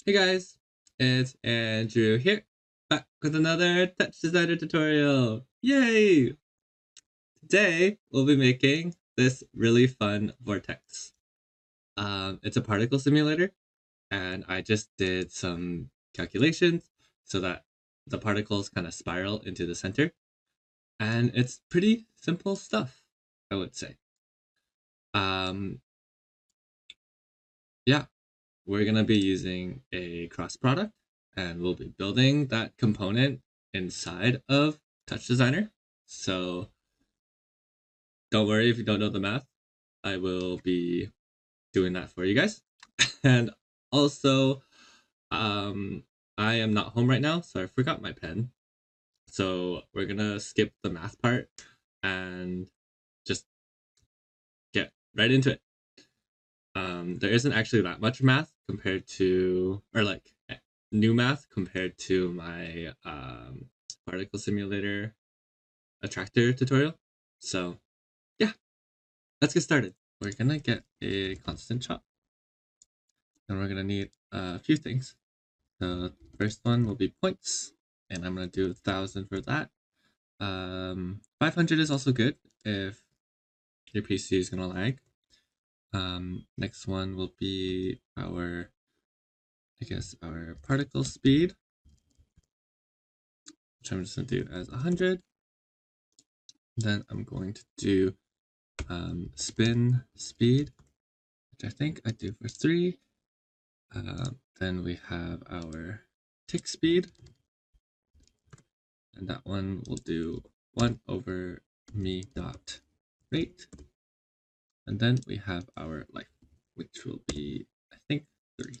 Hey guys, it's Andrew here, back with another TouchDesigner tutorial. Yay! Today we'll be making this really fun vortex. It's a particle simulator, and I just did some calculations so that the particles kind of spiral into the center, and it's pretty simple stuff, I would say. Um, yeah, we're gonna be using a cross product, and we'll be building that component inside of TouchDesigner. So don't worry if you don't know the math. I will be doing that for you guys. And also, um, I am not home right now, so I forgot my pen. So we're gonna skip the math part and just get right into it. There isn't actually that much math compared to, or like new math compared to my particle simulator attractor tutorial. So yeah, let's get started. We're gonna get a constant chop, and we're gonna need a few things. The first one will be points, and I'm gonna do 1,000 for that. 500 is also good if your PC is gonna lag. Next one will be our, I guess, our particle speed, which I'm just gonna do as 100. Then I'm going to do spin speed, which I think I do for 3. Then we have our tick speed, and that one will do 1 over me dot rate. And then we have our life, which will be, I think, 3.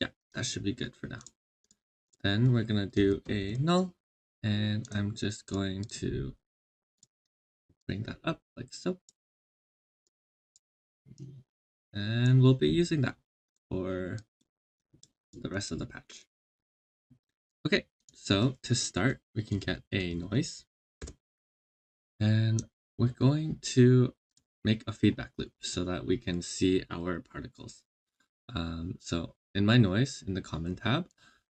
Yeah, that should be good for now. Then we're gonna do a null, and I'm just going to bring that up like so. And we'll be using that for the rest of the patch. Okay, so to start, we can get a noise, and we're going to make a feedback loop so that we can see our particles. So in my noise, in the common tab,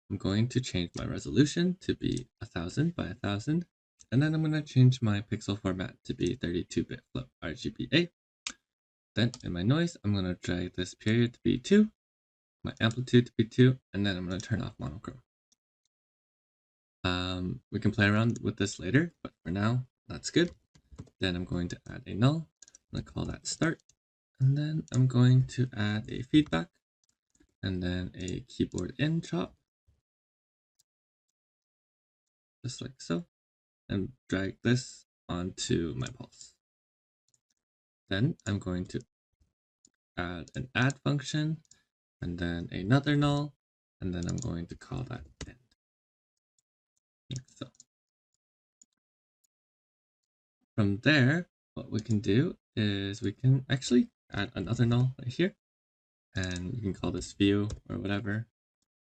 I'm going to change my resolution to be 1000 by 1000, and then I'm going to change my pixel format to be 32-bit float RGBA. Then in my noise, I'm going to drag this period to be 2, my amplitude to be 2, and then I'm going to turn off monochrome. We can play around with this later, but for now, that's good. Then I'm going to add a null. I'm going to call that start. And then I'm going to add a feedback and then a keyboard in chop, just like so, and drag this onto my pulse. Then I'm going to add an add function and then another null, and then I'm going to call that end, like so. From there, what we can do is we can actually add another null right here, and you can call this view or whatever.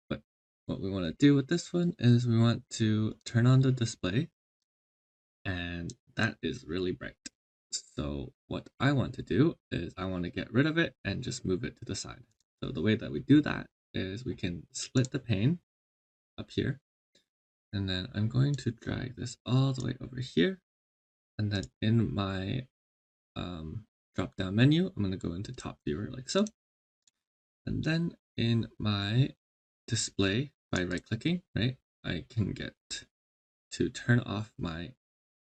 But what we want to do with this one is we want to turn on the display, and that is really bright. So what I want to do is I want to get rid of it and just move it to the side. So the way that we do that is we can split the pane up here, and then I'm going to drag this all the way over here, and then in my drop down menu, I'm going to go into top viewer like so. And then in my display, by right clicking, right, I can get to turn off my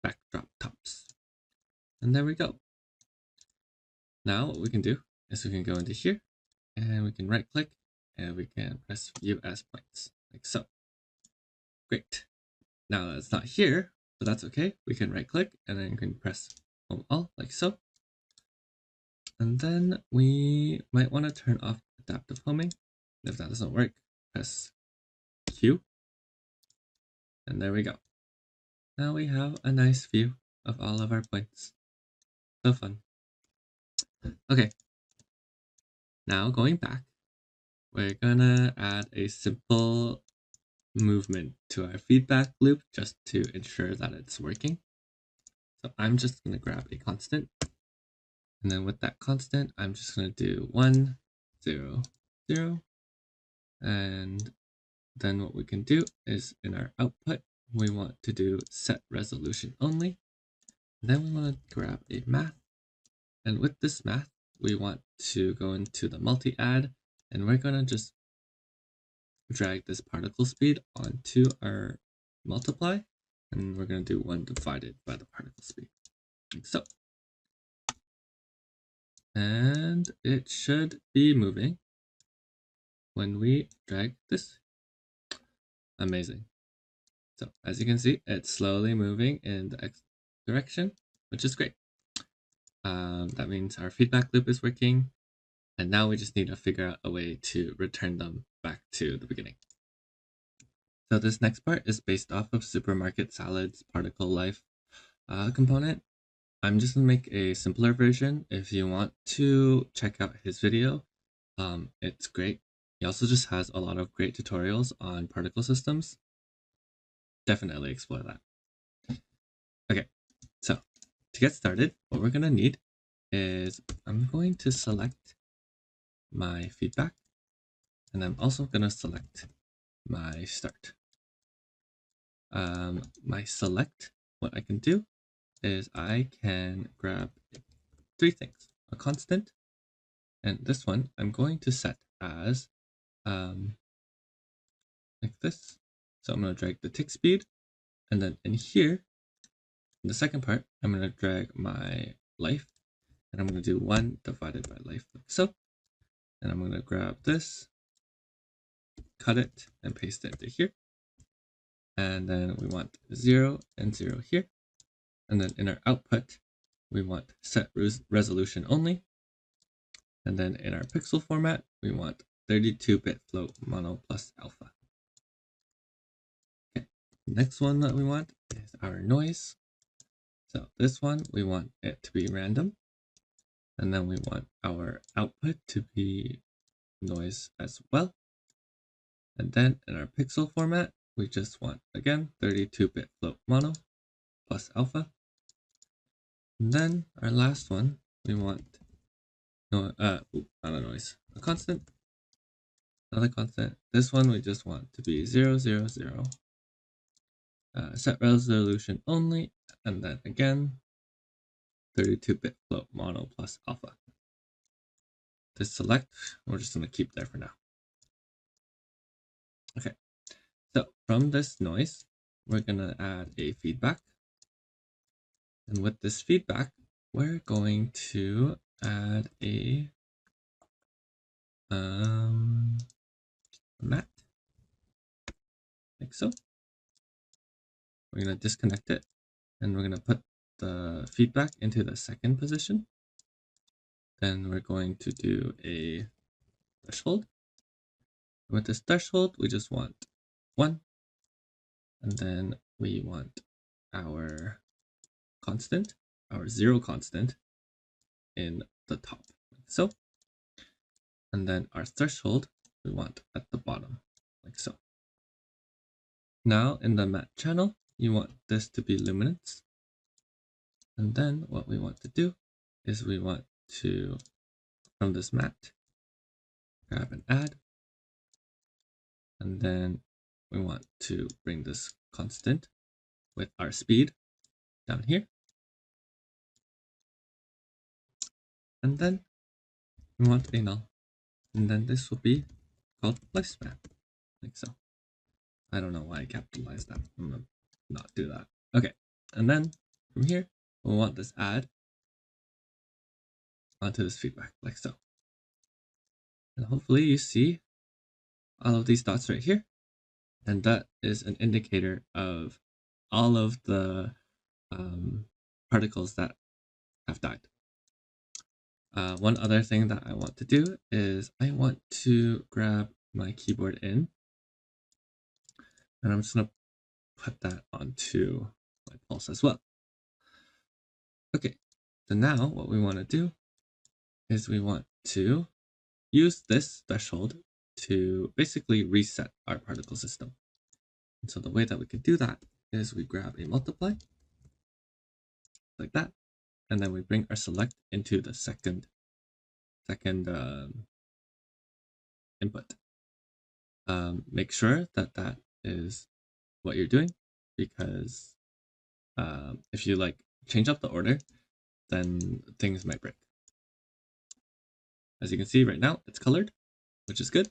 backdrop tops. And there we go. Now what we can do is we can go into here and we can right click and we can press view as points like so. Great. Now it's not here, but that's okay. We can right click and then you can press home all like so. And then we might want to turn off adaptive homing. If that doesn't work, press Q. And there we go. Now we have a nice view of all of our points. So fun. Okay. Now going back, we're gonna add a simple movement to our feedback loop just to ensure that it's working. So I'm just gonna grab a constant. And then with that constant, I'm just gonna do 1, 0, 0. And then what we can do is in our output, we want to do set resolution only. Then we want to grab a math. And with this math, we want to go into the multi-add, and we're going to just drag this particle speed onto our multiply, and we're going to do 1 divided by the particle speed, like so. And it should be moving when we drag this. Amazing. So as you can see, it's slowly moving in the X direction, which is great. That means our feedback loop is working. And now we just need to figure out a way to return them back to the beginning. So this next part is based off of Supermarket Salad's particle life component. I'm just going to make a simpler version. If you want to check out his video, it's great. He also just has a lot of great tutorials on particle systems. Definitely explore that. Okay, so to get started, what we're going to need is I'm going to select my feedback, and I'm also going to select my start. My select, what I can do is I can grab 3 things: a constant, and this one I'm going to set as like this. So I'm going to drag the tick speed, and then in here, in the second part, I'm going to drag my life, and I'm going to do 1 divided by life, like so. And I'm going to grab this, cut it, and paste it into here. And then we want 0 and 0 here. And then in our output, we want set resolution only. And then in our pixel format, we want 32-bit float mono plus alpha. Okay, next one that we want is our noise. So this one, we want it to be random. And then we want our output to be noise as well. And then in our pixel format, we just want, again, 32-bit float mono plus alpha. And then our last one, we want not a noise, a constant, another constant. This one we just want to be 0, 0, 0. Set resolution only, and then again, 32-bit float mono plus alpha. This select, we're just going to keep there for now. Okay, so from this noise, we're going to add a feedback. And with this feedback, we're going to add a mat, like so. We're going to disconnect it, and we're going to put the feedback into the second position. Then we're going to do a threshold. With this threshold, we just want 1. And then we want our constant, our 0 constant, in the top, like so. And then our threshold, we want at the bottom, like so. Now in the matte channel, you want this to be luminance. And then what we want to do is we want to, from this matte, grab and add. And then we want to bring this constant with our speed down here. And then we want a null. And then this will be called lifespan, like so. I don't know why I capitalized that. I'm gonna not do that. Okay, and then from here, we'll want this add onto this feedback, like so. And hopefully you see all of these dots right here. And that is an indicator of all of the particles that have died. One other thing that I want to do is I want to grab my keyboard in, and I'm just going to put that onto my pulse as well. Okay, so now what we want to do is we want to use this threshold to basically reset our particle system. And so the way that we could do that is we grab a multiply, like that, and then we bring our select into the second input. make sure that that is what you're doing, because if you like change up the order, then things might break. As you can see right now, it's colored, which is good.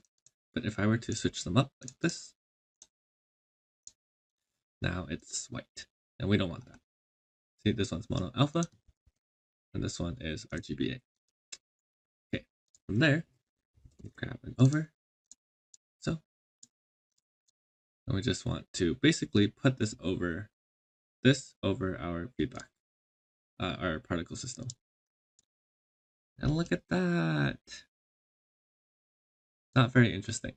But if I were to switch them up like this, now it's white, and we don't want that. See, this one's mono alpha, and this one is RGBA. Okay, from there, we grab an over. So, and we just want to basically put this over our feedback, our particle system. And look at that. Not very interesting,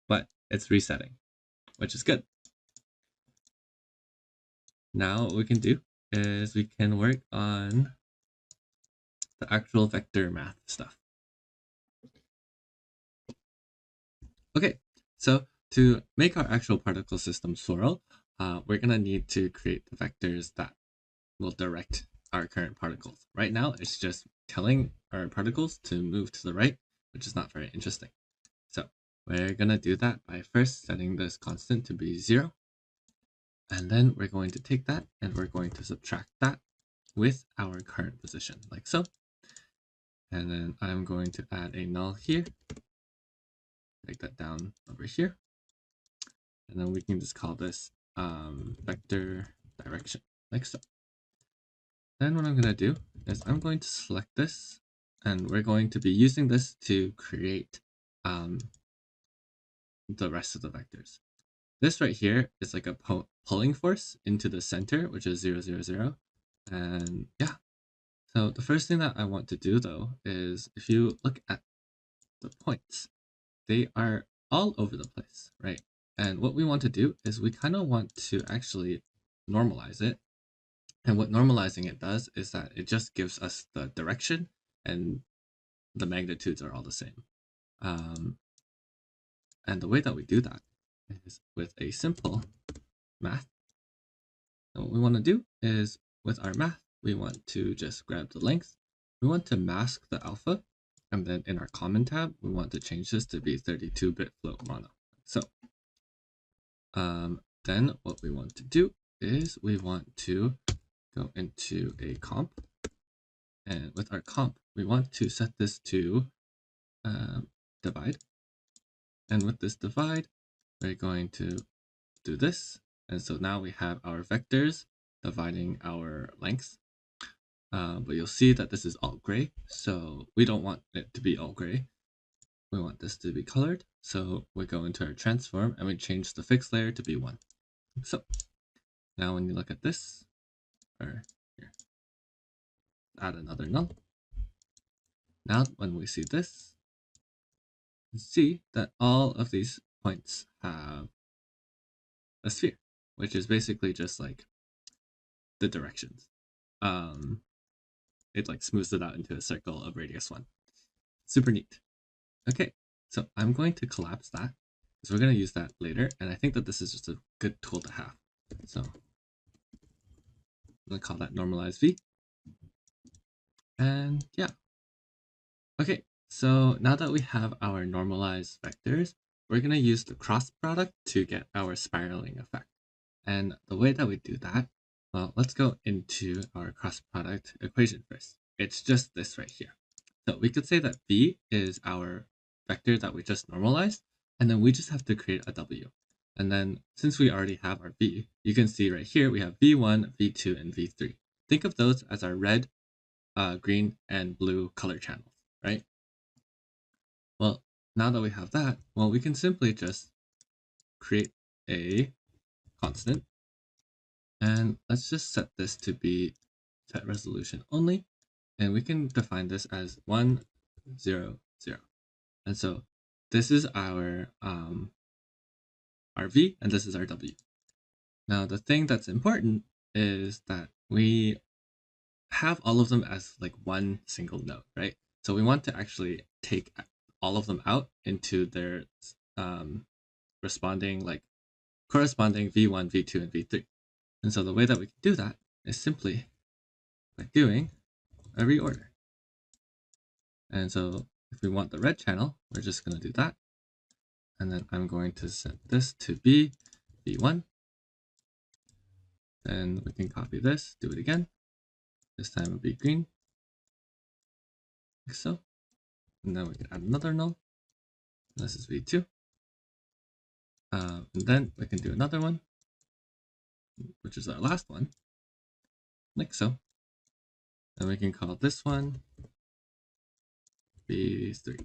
but it's resetting, which is good. Now what we can do is we can work on the actual vector math stuff. Okay, so to make our actual particle system swirl, we're going to need to create the vectors that will direct our current particles. Right now, it's just telling our particles to move to the right, which is not very interesting. So we're going to do that by first setting this constant to be 0. And then we're going to take that and we're going to subtract that with our current position, like so. And then I'm going to add a null here. Take that down over here. And then we can just call this vector direction, like so. Then what I'm going to do is I'm going to select this, and we're going to be using this to create the rest of the vectors. This right here is like a pulling force into the center, which is 0, 0, 0. And yeah, so the first thing that I want to do though is if you look at the points, they are all over the place, right? And what we want to do is we kind of want to actually normalize it. And what normalizing it does is that it just gives us the direction and the magnitudes are all the same. And the way that we do that is with a simple math. And what we want to do is with our math, we want to just grab the length. We want to mask the alpha. And then in our common tab, we want to change this to be 32-bit float mono. So then what we want to do is we want to go into a comp. And with our comp, we want to set this to divide. And with this divide, we're going to do this. And so now we have our vectors dividing our lengths. But you'll see that this is all gray. So we don't want it to be all gray. We want this to be colored. So we go into our transform and we change the fixed layer to be 1. So now when you look at this, or here, add another null. Now when we see this, you see that all of these points have a sphere, which is basically just like the directions. It like smooths it out into a circle of radius 1. Super neat. Okay, so I'm going to collapse that because we're going to use that later, and I think that this is just a good tool to have. So I'm going to call that normalize v. And yeah. Okay, so now that we have our normalized vectors, we're going to use the cross product to get our spiraling effect. And the way that we do that, well, let's go into our cross product equation first. It's just this right here. So we could say that v is our vector that we just normalized, and then we just have to create a w. And then since we already have our v, you can see right here we have v1, v2, and v3. Think of those as our red, green, and blue color channels, right? Well, now that we have that, well, we can simply just create a constant. And let's just set this to be set resolution only. And we can define this as 1, 0, 0. And so this is our v, and this is our w. Now, the thing that's important is that we have all of them as like one single node, right? So we want to actually take all of them out into their corresponding v1, v2, and v3. And so the way that we can do that is simply by doing a reorder. And so if we want the red channel, we're just going to do that. And then I'm going to set this to be v1. Then we can copy this, do it again. This time it'll be green, like so. And then we can add another null. This is v2. And then we can do another one, which is our last one, like so. And we can call this one v3.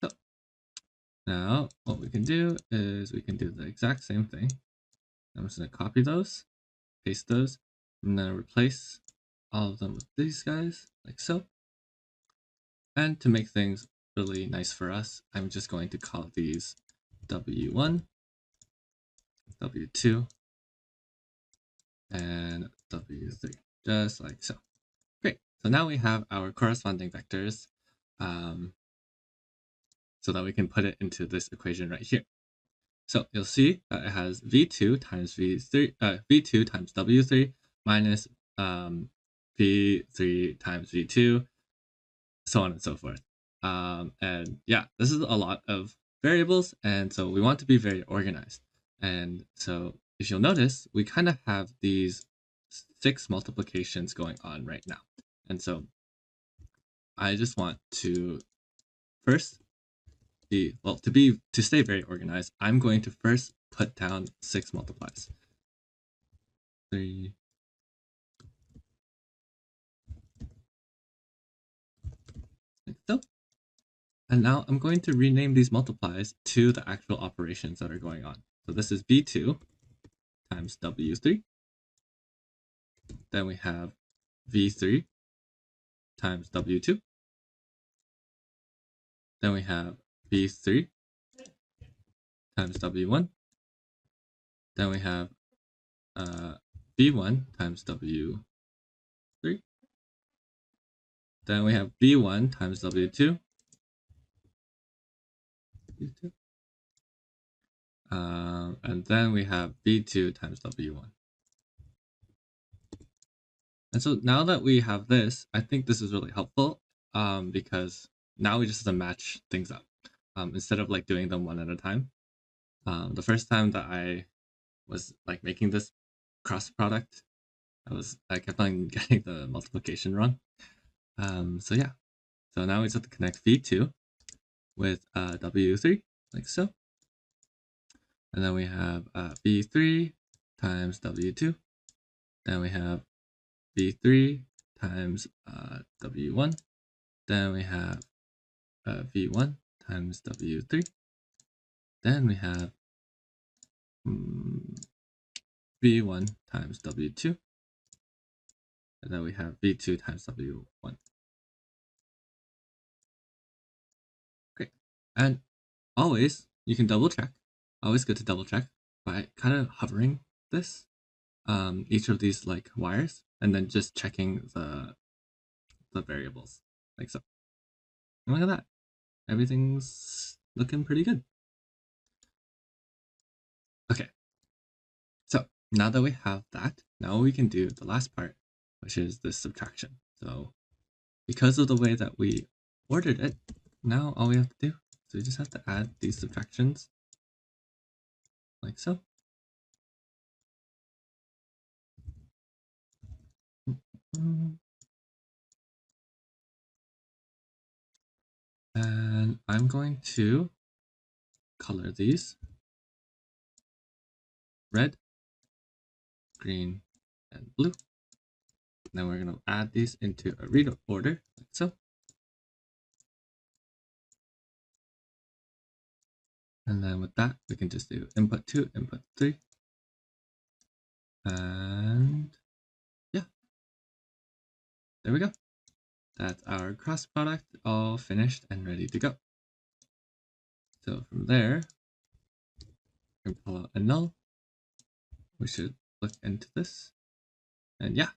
So now what we can do is we can do the exact same thing. I'm just going to copy those, paste those, and then replace all of them with these guys, like so. And to make things really nice for us, I'm just going to call these W1, W2, and W3, just like so. Great. So now we have our corresponding vectors so that we can put it into this equation right here. So you'll see that it has v2 times v3, v2 times w3 minus v3 times v2, so on and so forth. And yeah, this is a lot of variables, and so we want to be very organized. And so if you'll notice, we kind of have these 6 multiplications going on right now. And so I just want to first to stay very organized, I'm going to first put down 6 multiplies. 3, like so. And now I'm going to rename these multiplies to the actual operations that are going on. So this is v2 times w3. Then we have v3 times w2. Then we have v3 times w1. Then we have v1 times w3. Then we have v1 times w2. And then we have v2 times w1. And so now that we have this, I think this is really helpful because now we just have to match things up instead of like doing them one at a time. The first time that I was like making this cross product, I kept on getting the multiplication wrong. So yeah, so now we just have to connect v2 with w3 like so. And then we have v3 times w2. Then we have v3 times w1. Then we have v1 times w3. Then we have v1 times w2. And then we have v2 times w1. Great. And always, you can double check. Always good to double check by kind of hovering this, each of these like wires, and then just checking the variables like so. And look at that. Everything's looking pretty good. Okay. So now that we have that, now we can do the last part, which is the subtraction. So because of the way that we ordered it, now all we have to do is we just have to add these subtractions like so. And I'm going to color these red, green, and blue. And then we're going to add these into a read order like so. And then with that, we can just do input 2, input 3. And yeah, there we go. That's our cross product all finished and ready to go. So from there, we can pull out a null. We should look into this. And yeah,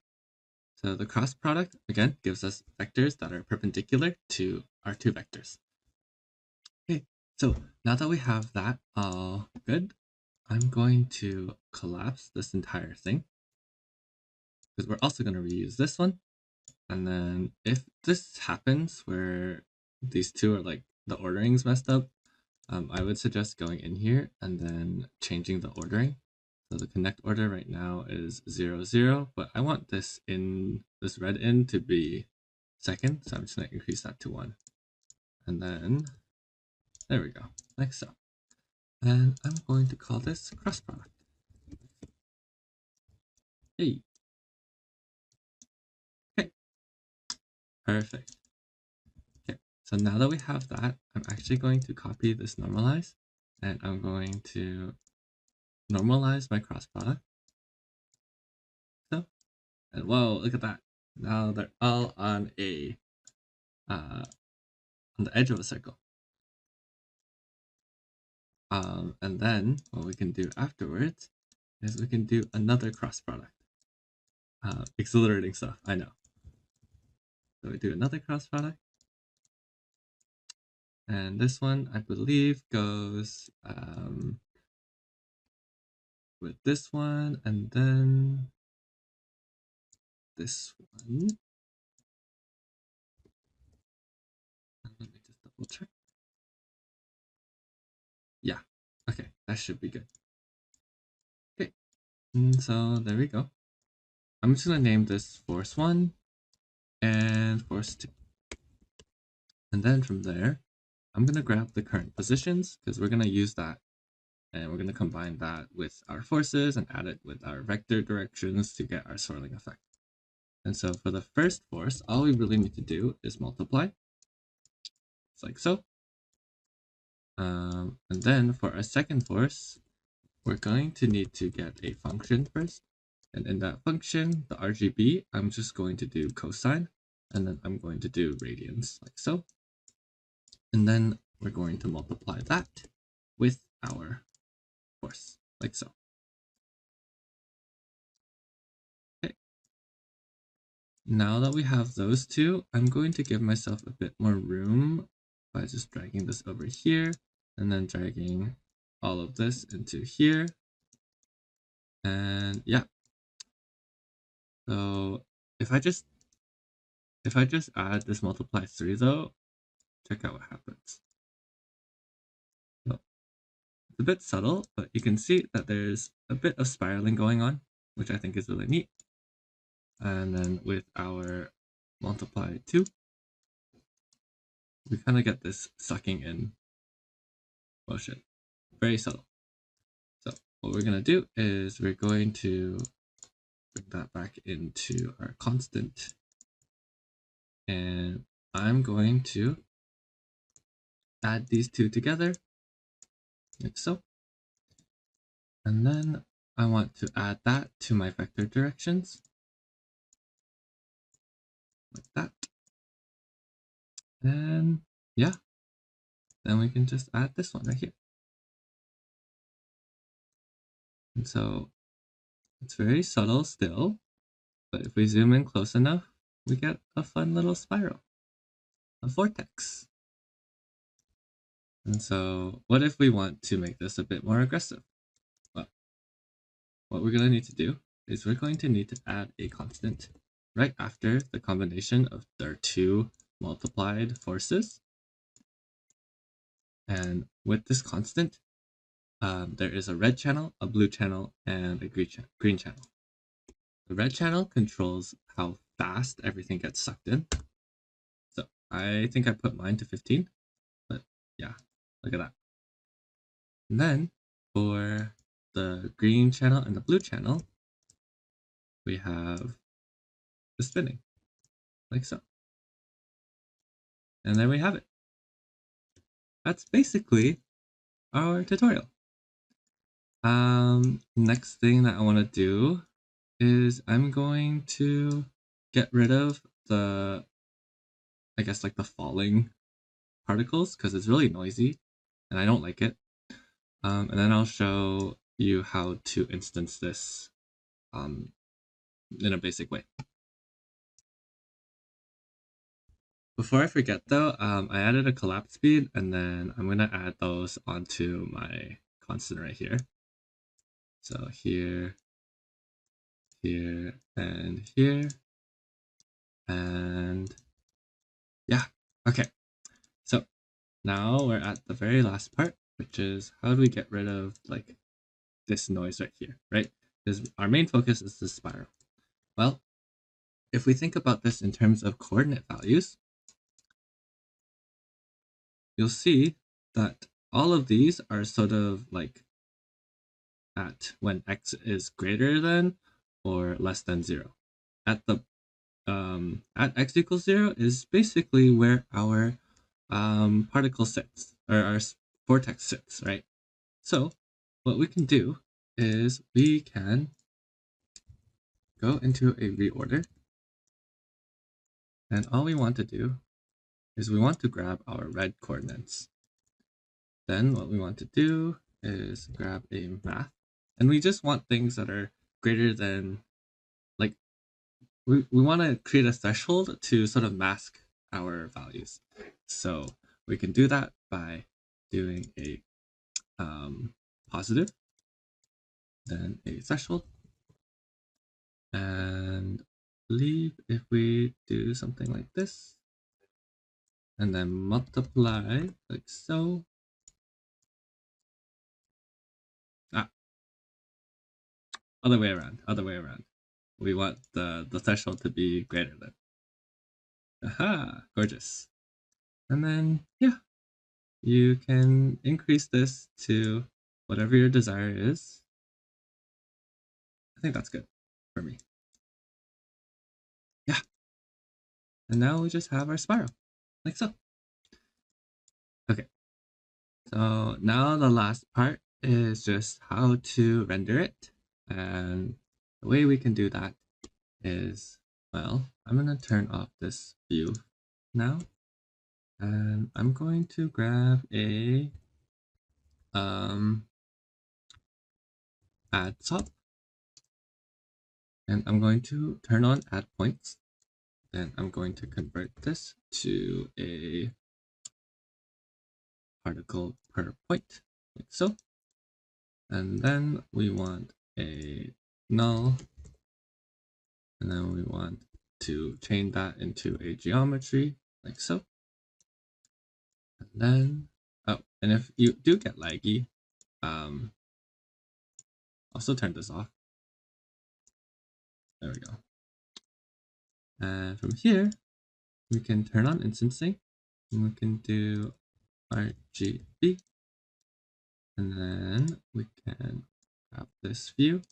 so the cross product, again, gives us vectors that are perpendicular to our 2 vectors. Okay, so now that we have that all good, I'm going to collapse this entire thing because we're also going to reuse this one. And then if this happens where these two are like the ordering's messed up, I would suggest going in here and then changing the ordering. So the connect order right now is 0, 0, but I want this red in to be second, so I'm just gonna increase that to 1. And then there we go, like so. And I'm going to call this cross product. Hey. Okay. Perfect. Okay, so now that we have that, I'm actually going to copy this normalize, and I'm going to normalize my cross product. So, and whoa, look at that. Now they're all on on the edge of a circle. And then what we can do afterwards is we can do another cross product. Exhilarating stuff, I know. So we do another cross product. And this one, I believe, goes with this one, and then this one. Let me just double check. Yeah, okay, that should be good. Okay, and so there we go. I'm just gonna name this force 1 and force 2. And then from there, I'm gonna grab the current positions because we're gonna use that, and we're gonna combine that with our forces and add it with our vector directions to get our swirling effect. And so for the first force, all we really need to do is multiply. It's like so. And then for our second force, we're going to need to get a function first. And in that function, the RGB, I'm just going to do cosine, and then I'm going to do radians, like so. And then we're going to multiply that with our force, like so. Okay. Now that we have those two, I'm going to give myself a bit more room by just dragging this over here, and then dragging all of this into here. And yeah. So if I just add this multiply 3 though, check out what happens. So it's a bit subtle, but you can see that there's a bit of spiraling going on, which I think is really neat. And then with our multiply 2, we kind of get this sucking in motion. Very subtle. So what we're going to do is we're going to bring that back into our constant. And I'm going to add these two together, like so. And then I want to add that to my vector directions, like that. And yeah, then we can just add this one right here. And so it's very subtle still, but if we zoom in close enough, we get a fun little spiral, a vortex. And so what if we want to make this a bit more aggressive? Well, what we're going to need to do is we're going to need to add a constant right after the combination of their two multiplied forces. And with this constant, there is a red channel, a blue channel, and a green channel. The red channel controls how fast everything gets sucked in. So I think I put mine to 15, but yeah, look at that. And then for the green channel and the blue channel, we have the spinning, like so. And there we have it. That's basically our tutorial. Next thing that I want to do is I'm going to get rid of the, I guess, like the falling particles because it's really noisy and I don't like it. And then I'll show you how to instance this in a basic way. Before I forget though, I added a collapse speed and then I'm gonna add those onto my constant right here. So here, here, and here. And yeah, okay. So now we're at the very last part which is how do we get rid of like this noise right here, right? Because our main focus is the spiral. Well, if we think about this in terms of coordinate values, you'll see that all of these are sort of like at when x is greater than or less than 0. At the at x equals 0 is basically where our particle sits, or our vortex sits, right? So what we can do is we can go into a reorder, and all we want to do is we want to grab our red coordinates. Then what we want to do is grab a math, and we just want things that are greater than, like, we want to create a threshold to sort of mask our values. So we can do that by doing a positive, then a threshold, and I believe if we do something like this, and then multiply like so. Ah, other way around, other way around. We want the threshold to be greater than. Aha, gorgeous. And then, yeah, you can increase this to whatever your desire is. I think that's good for me. Yeah. And now we just have our spiral, like so. Okay. So now the last part is just how to render it. And the way we can do that is, well, I'm going to turn off this view now. And I'm going to grab a add top, and I'm going to turn on add points. Then I'm going to convert this to a particle per point, like so. And then we want a null, and then we want to chain that into a geometry, like so. And then, oh, and if you do get laggy, also turn this off. There we go. And from here, we can turn on instancing, and we can do RGB, and then we can grab this view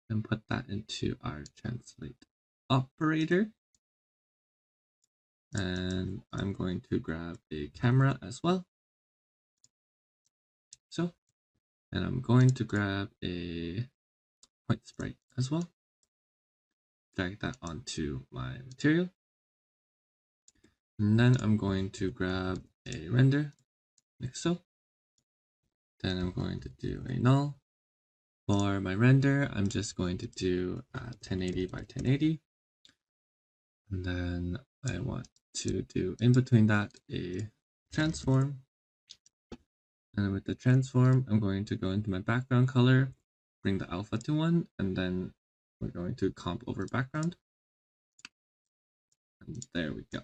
and put that into our translate operator. And I'm going to grab a camera as well. So, and I'm going to grab a point sprite as well. Drag that onto my material. And then I'm going to grab a render, like so. Then I'm going to do a null. For my render, I'm just going to do 1080 by 1080. And then I want to do in between that a transform. And with the transform, I'm going to go into my background color, bring the alpha to 1, and then we're going to comp over background. And there we go.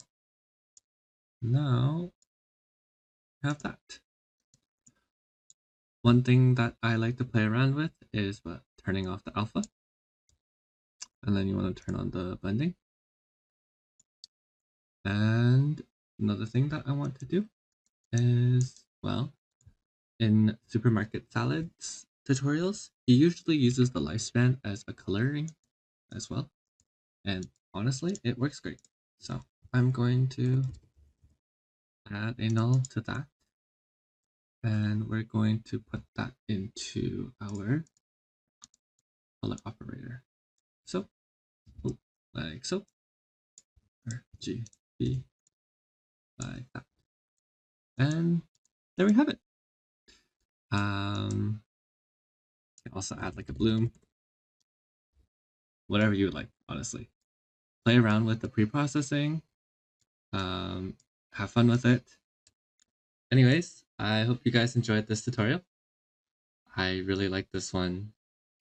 Now, have that. One thing that I like to play around with is turning off the alpha. And then you want to turn on the blending. And another thing that I want to do is, well, in supermarket salads tutorials, he usually uses the lifespan as a coloring as well. And honestly, it works great. So I'm going to add a null to that. And we're going to put that into our color operator. So, like so, RGB, like that. And there we have it. You can also add like a bloom, whatever you would like, honestly. Play around with the pre-processing, have fun with it. Anyways, I hope you guys enjoyed this tutorial. I really like this one.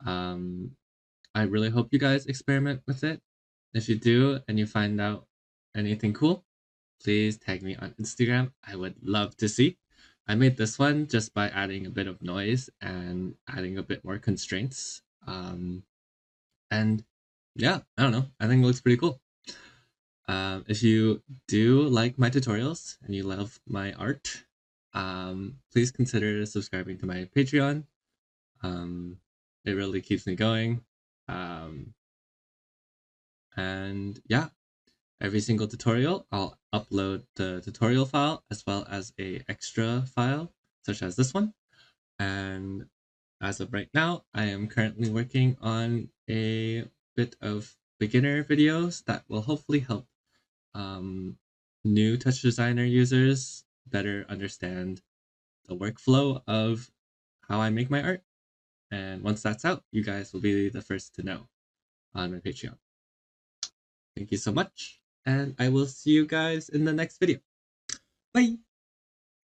I really hope you guys experiment with it. If you do and you find out anything cool, please tag me on Instagram. I would love to see. I made this one just by adding a bit of noise and adding a bit more constraints. And yeah, I don't know. I think it looks pretty cool. If you do like my tutorials and you love my art, please consider subscribing to my Patreon. It really keeps me going. Um, and yeah, every single tutorial, I'll upload the tutorial file as well as a extra file, such as this one. And as of right now, I am currently working on a bit of beginner videos that will hopefully help um, new TouchDesigner users better understand the workflow of how I make my art. And once that's out, you guys will be the first to know on my Patreon. Thank you so much, and I will see you guys in the next video. Bye!